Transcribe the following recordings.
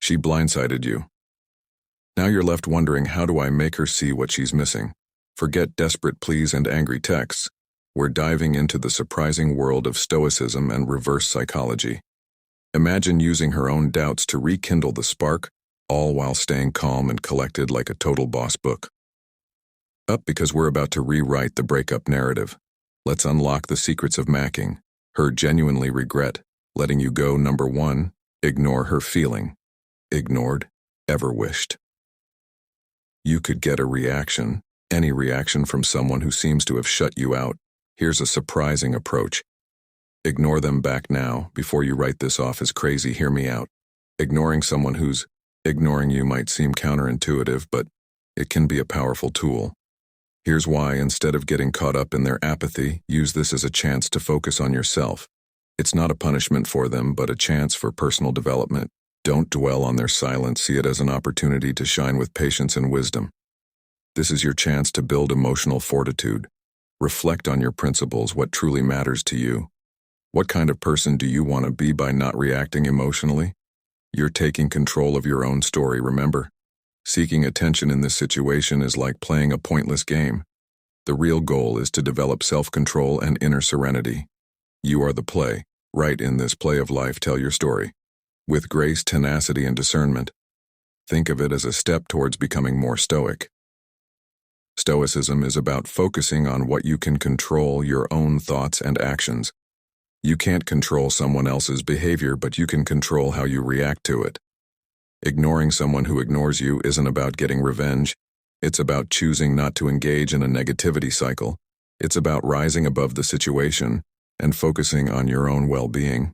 She blindsided you. Now you're left wondering, how do I make her see what she's missing? Forget desperate pleas and angry texts. We're diving into the surprising world of Stoicism and reverse psychology. Imagine using her own doubts to rekindle the spark, all while staying calm and collected like a total boss book. Up, because we're about to rewrite the breakup narrative. Let's unlock the secrets of macking. Her genuinely regret, letting you go. Number 1, ignore her feeling. Ignored, ever wished. You could get a reaction, any reaction from someone who seems to have shut you out. Here's a surprising approach. Ignore them back now, before you write this off as crazy. Hear me out. Ignoring someone who's ignoring you might seem counterintuitive, but it can be a powerful tool. Here's why. Instead of getting caught up in their apathy, use this as a chance to focus on yourself. It's not a punishment for them, but a chance for personal development. Don't dwell on their silence. See it as an opportunity to shine with patience and wisdom. This is your chance to build emotional fortitude. Reflect on your principles, what truly matters to you. What kind of person do you want to be by not reacting emotionally? You're taking control of your own story, remember? Seeking attention in this situation is like playing a pointless game. The real goal is to develop self-control and inner serenity. You are the play. Right in this play of life, tell your story. With grace, tenacity, and discernment. Think of it as a step towards becoming more stoic. Stoicism is about focusing on what you can control, your own thoughts and actions. You can't control someone else's behavior, but you can control how you react to it. Ignoring someone who ignores you isn't about getting revenge. It's about choosing not to engage in a negativity cycle. It's about rising above the situation and focusing on your own well-being.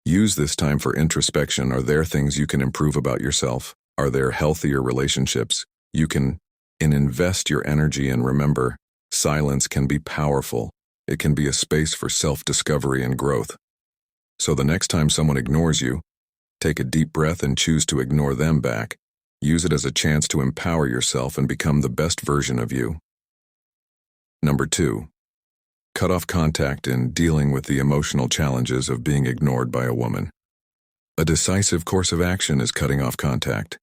Use this time for introspection. Are there things you can improve about yourself? Are there healthier relationships you can invest your energy in? Remember, silence can be powerful. It can be a space for self-discovery and growth. So the next time someone ignores you, take a deep breath and choose to ignore them back. Use it as a chance to empower yourself and become the best version of you. Number 2, cut off contact in dealing with the emotional challenges of being ignored by a woman. A decisive course of action is cutting off contact.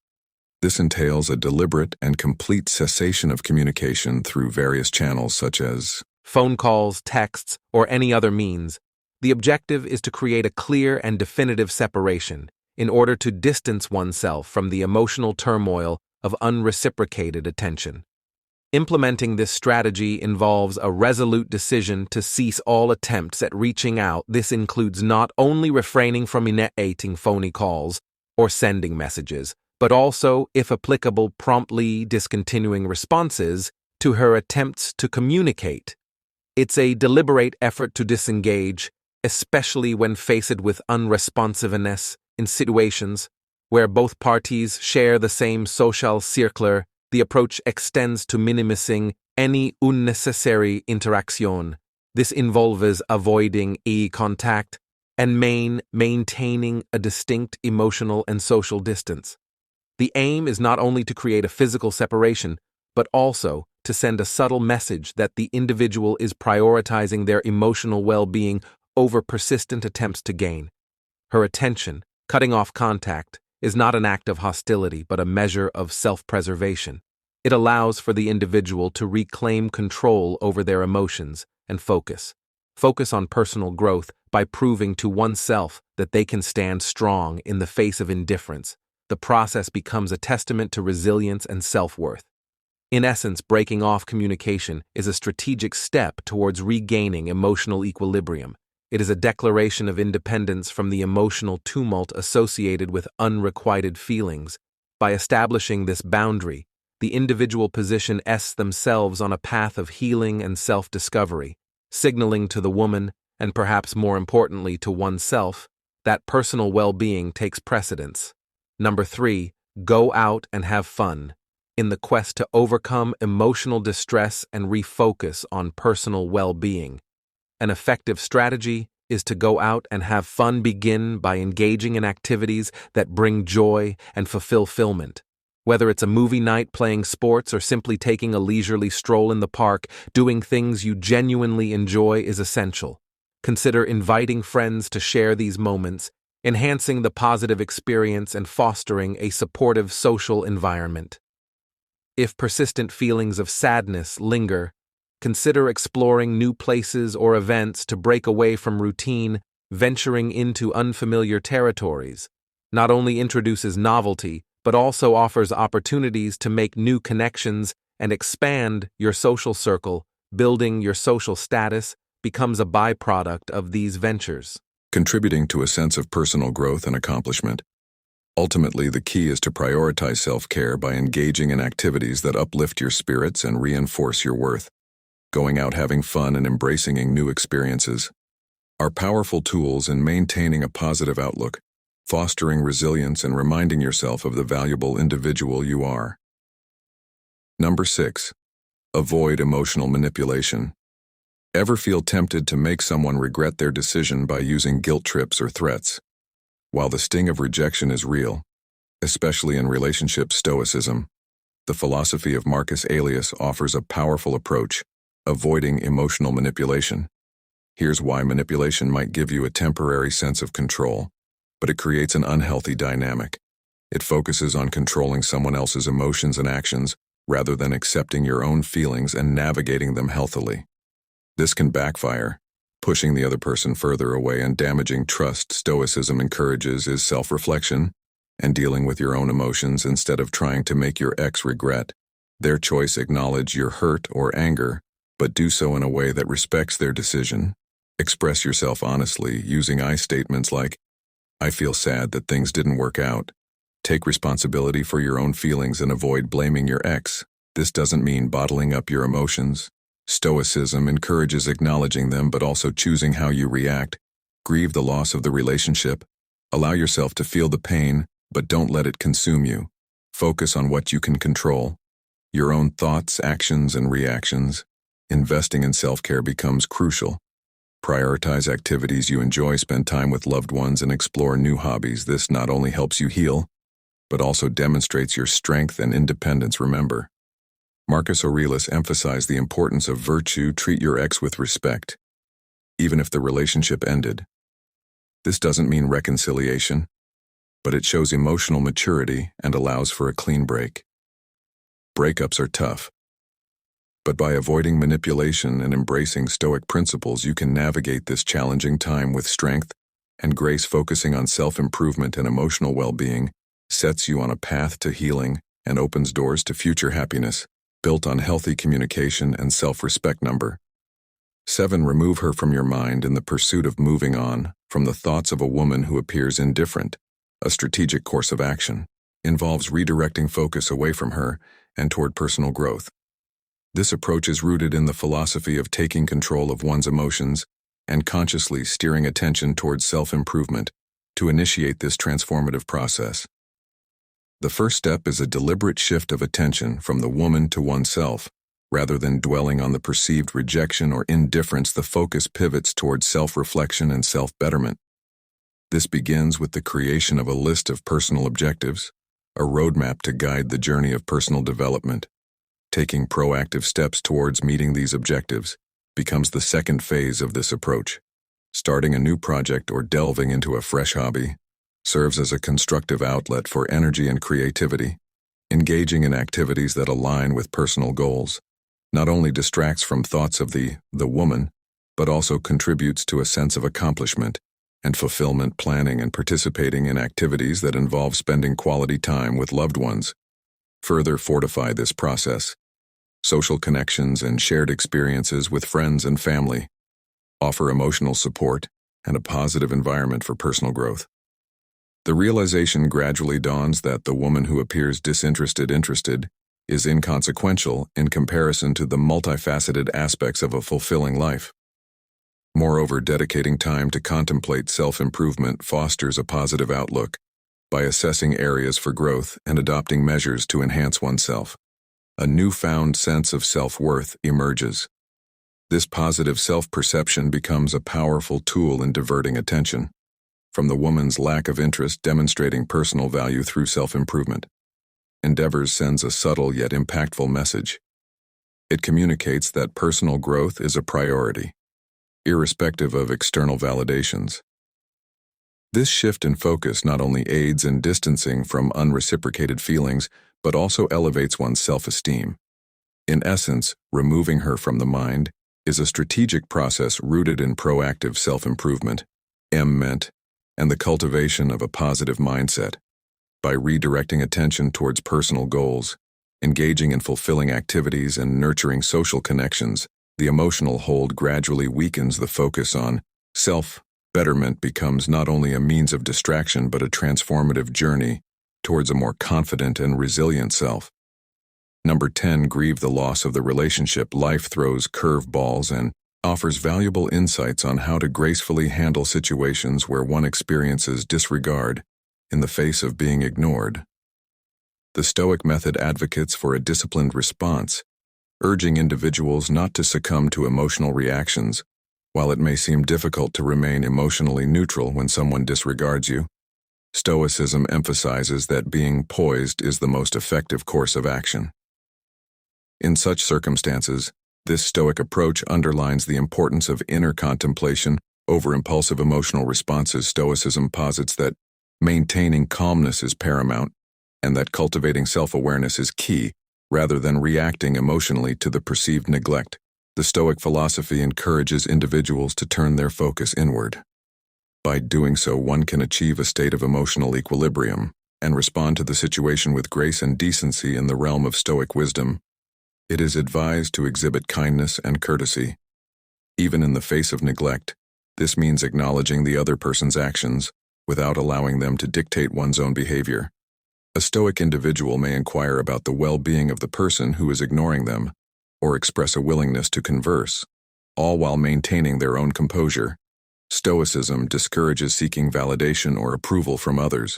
This entails a deliberate and complete cessation of communication through various channels such as phone calls, texts, or any other means. The objective is to create a clear and definitive separation in order to distance oneself from the emotional turmoil of unreciprocated attention. Implementing this strategy involves a resolute decision to cease all attempts at reaching out. This includes not only refraining from initiating phony calls or sending messages, but also, if applicable, promptly discontinuing responses to her attempts to communicate. It's a deliberate effort to disengage, especially when faced with unresponsiveness in situations where both parties share the same social circle. The approach extends to minimizing any unnecessary interaction. This involves avoiding eye contact and maintaining a distinct emotional and social distance. The aim is not only to create a physical separation, but also to send a subtle message that the individual is prioritizing their emotional well-being over persistent attempts to gain her attention. Cutting off contact is not an act of hostility, but a measure of self-preservation. It allows for the individual to reclaim control over their emotions and focus on personal growth by proving to oneself that they can stand strong in the face of indifference. The process becomes a testament to resilience and self-worth. In essence, breaking off communication is a strategic step towards regaining emotional equilibrium. It is a declaration of independence from the emotional tumult associated with unrequited feelings. By establishing this boundary, the individual positions themselves on a path of healing and self-discovery, signaling to the woman, and perhaps more importantly to oneself, that personal well-being takes precedence. Number 3, go out and have fun. In the quest to overcome emotional distress and refocus on personal well-being, an effective strategy is to go out and have fun. Begin by engaging in activities that bring joy and fulfillment. Whether it's a movie night, playing sports, or simply taking a leisurely stroll in the park, doing things you genuinely enjoy is essential. Consider inviting friends to share these moments, enhancing the positive experience and fostering a supportive social environment. If persistent feelings of sadness linger, consider exploring new places or events to break away from routine. Venturing into unfamiliar territories not only introduces novelty, but also offers opportunities to make new connections and expand your social circle. Building your social status becomes a byproduct of these ventures, contributing to a sense of personal growth and accomplishment. Ultimately, the key is to prioritize self-care by engaging in activities that uplift your spirits and reinforce your worth. Going out having fun and embracing new experiences are powerful tools in maintaining a positive outlook, fostering resilience, and reminding yourself of the valuable individual you are. Number 6. Avoid emotional manipulation. Ever feel tempted to make someone regret their decision by using guilt trips or threats? While the sting of rejection is real, especially in relationship stoicism, the philosophy of Marcus Aurelius offers a powerful approach, avoiding emotional manipulation. Here's why manipulation might give you a temporary sense of control, but it creates an unhealthy dynamic. It focuses on controlling someone else's emotions and actions rather than accepting your own feelings and navigating them healthily. This can backfire, pushing the other person further away and damaging trust. Stoicism encourages is self-reflection and dealing with your own emotions instead of trying to make your ex regret their choice. Acknowledge your hurt or anger, but do so in a way that respects their decision. Express yourself honestly, using I statements like, "I feel sad that things didn't work out." Take responsibility for your own feelings and avoid blaming your ex. This doesn't mean bottling up your emotions. Stoicism encourages acknowledging them but also choosing how you react. Grieve the loss of the relationship. Allow yourself to feel the pain, but don't let it consume you. Focus on what you can control: your own thoughts, actions, and reactions. Investing in self-care becomes crucial. Prioritize activities you enjoy, spend time with loved ones, and explore new hobbies. This not only helps you heal, but also demonstrates your strength and independence. Remember, Marcus Aurelius emphasized the importance of virtue. Treat your ex with respect, even if the relationship ended. This doesn't mean reconciliation, but it shows emotional maturity and allows for a clean break. Breakups are tough, but by avoiding manipulation and embracing Stoic principles, you can navigate this challenging time with strength and grace. Focusing on self-improvement and emotional well-being sets you on a path to healing and opens doors to future happiness, built on healthy communication and self-respect. Number 7. Remove her from your mind in the pursuit of moving on from the thoughts of a woman who appears indifferent. A strategic course of action involves redirecting focus away from her and toward personal growth. This approach is rooted in the philosophy of taking control of one's emotions and consciously steering attention towards self-improvement. To initiate this transformative process, the first step is a deliberate shift of attention from the woman to oneself. Rather than dwelling on the perceived rejection or indifference, the focus pivots towards self-reflection and self-betterment. This begins with the creation of a list of personal objectives, a roadmap to guide the journey of personal development. Taking proactive steps towards meeting these objectives becomes the second phase of this approach. Starting a new project or delving into a fresh hobby serves as a constructive outlet for energy and creativity. Engaging in activities that align with personal goals not only distracts from thoughts of the woman, but also contributes to a sense of accomplishment and fulfillment. Planning and participating in activities that involve spending quality time with loved ones further fortify this process. Social connections and shared experiences with friends and family offer emotional support and a positive environment for personal growth. The realization gradually dawns that the woman who appears interested is inconsequential in comparison to the multifaceted aspects of a fulfilling life. Moreover, dedicating time to contemplate self-improvement fosters a positive outlook by assessing areas for growth and adopting measures to enhance oneself. A newfound sense of self-worth emerges. This positive self-perception becomes a powerful tool in diverting attention from the woman's lack of interest, demonstrating personal value through self-improvement. Endeavors sends a subtle yet impactful message. It communicates that personal growth is a priority, irrespective of external validations. This shift in focus not only aids in distancing from unreciprocated feelings, but also elevates one's self-esteem. In essence, removing her from the mind is a strategic process rooted in proactive self-improvement, and the cultivation of a positive mindset. By redirecting attention towards personal goals, engaging in fulfilling activities, and nurturing social connections, the emotional hold gradually weakens. The focus on self-betterment becomes not only a means of distraction but a transformative journey towards a more confident and resilient self. Number 10. Grieve the loss of the relationship. Life throws curveballs and offers valuable insights on how to gracefully handle situations where one experiences disregard in the face of being ignored. The Stoic method advocates for a disciplined response, urging individuals not to succumb to emotional reactions. While it may seem difficult to remain emotionally neutral when someone disregards you, Stoicism emphasizes that being poised is the most effective course of action. In such circumstances, this Stoic approach underlines the importance of inner contemplation over impulsive emotional responses. Stoicism posits that maintaining calmness is paramount, and that cultivating self-awareness is key, rather than reacting emotionally to the perceived neglect. The Stoic philosophy encourages individuals to turn their focus inward. By doing so, one can achieve a state of emotional equilibrium and respond to the situation with grace and decency. In the realm of Stoic wisdom, it is advised to exhibit kindness and courtesy. Even in the face of neglect, this means acknowledging the other person's actions without allowing them to dictate one's own behavior. A Stoic individual may inquire about the well-being of the person who is ignoring them, or express a willingness to converse, all while maintaining their own composure. Stoicism discourages seeking validation or approval from others,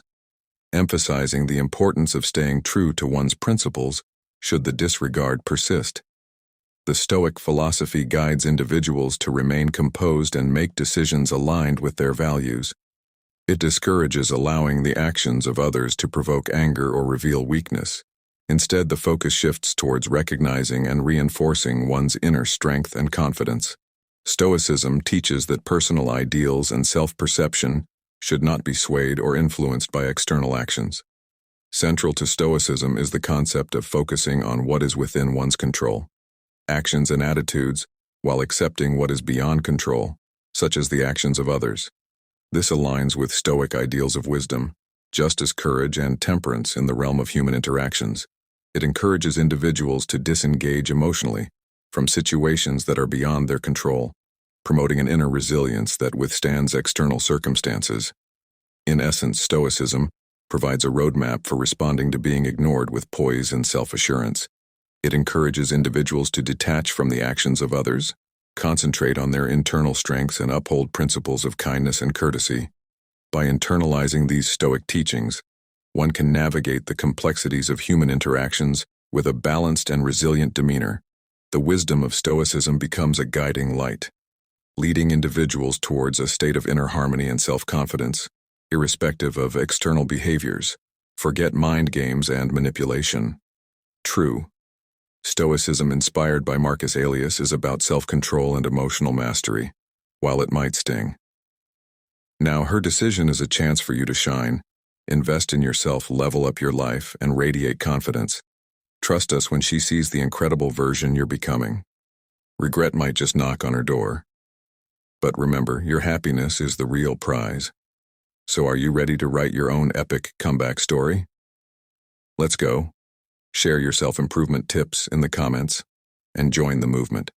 emphasizing the importance of staying true to one's principles should the disregard persist. The Stoic philosophy guides individuals to remain composed and make decisions aligned with their values. It discourages allowing the actions of others to provoke anger or reveal weakness. Instead, the focus shifts towards recognizing and reinforcing one's inner strength and confidence. Stoicism teaches that personal ideals and self-perception should not be swayed or influenced by external actions. Central to Stoicism is the concept of focusing on what is within one's control, actions and attitudes, while accepting what is beyond control, such as the actions of others. This aligns with Stoic ideals of wisdom, justice, courage, and temperance in the realm of human interactions. It encourages individuals to disengage emotionally from situations that are beyond their control, promoting an inner resilience that withstands external circumstances. In essence, Stoicism provides a roadmap for responding to being ignored with poise and self-assurance. It encourages individuals to detach from the actions of others, concentrate on their internal strengths, and uphold principles of kindness and courtesy. By internalizing these Stoic teachings, one can navigate the complexities of human interactions with a balanced and resilient demeanor. The wisdom of Stoicism becomes a guiding light, leading individuals towards a state of inner harmony and self-confidence, irrespective of external behaviors. Forget mind games and manipulation. True Stoicism, inspired by Marcus Aurelius, is about self-control and emotional mastery, while it might sting. Now, her decision is a chance for you to shine. Invest in yourself, level up your life, and radiate confidence. Trust us when she sees the incredible version you're becoming. Regret might just knock on her door. But remember, your happiness is the real prize. So are you ready to write your own epic comeback story? Let's go. Share your self-improvement tips in the comments and join the movement.